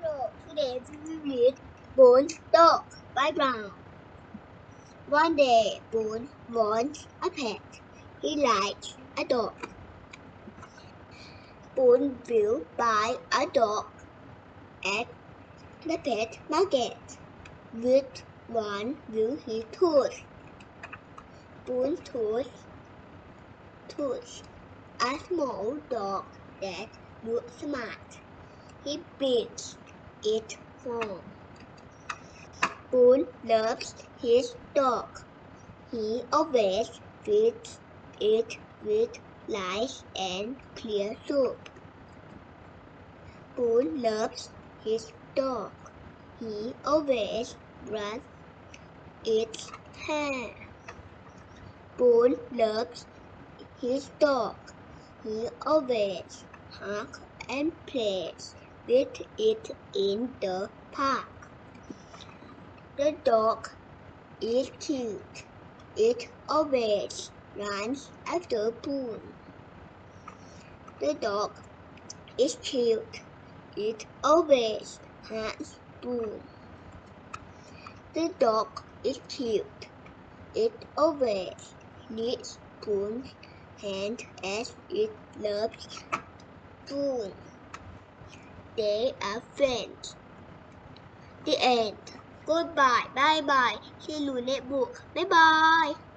Hello, today we will read Poon's Dog by Brown. One day, Poon wants a pet. He likes a dog. Poon will buy a dog at the pet market. Which one will he choose? Poon chose a small dog that looks smart. He brings it home. Poon loves his dog. He always feeds it with rice and clear soup. Poon loves his dog. He always brushes its hair. Poon loves his dog. He always hugs and plays with it in the park. The dog is cute. It always runs after Poon. The dog is cute. It always hugs Poon. The dog is cute. It always licks Poon's hand as it loves Poon. They are friends. The end. Goodbye. Bye bye. See you next book. Bye bye.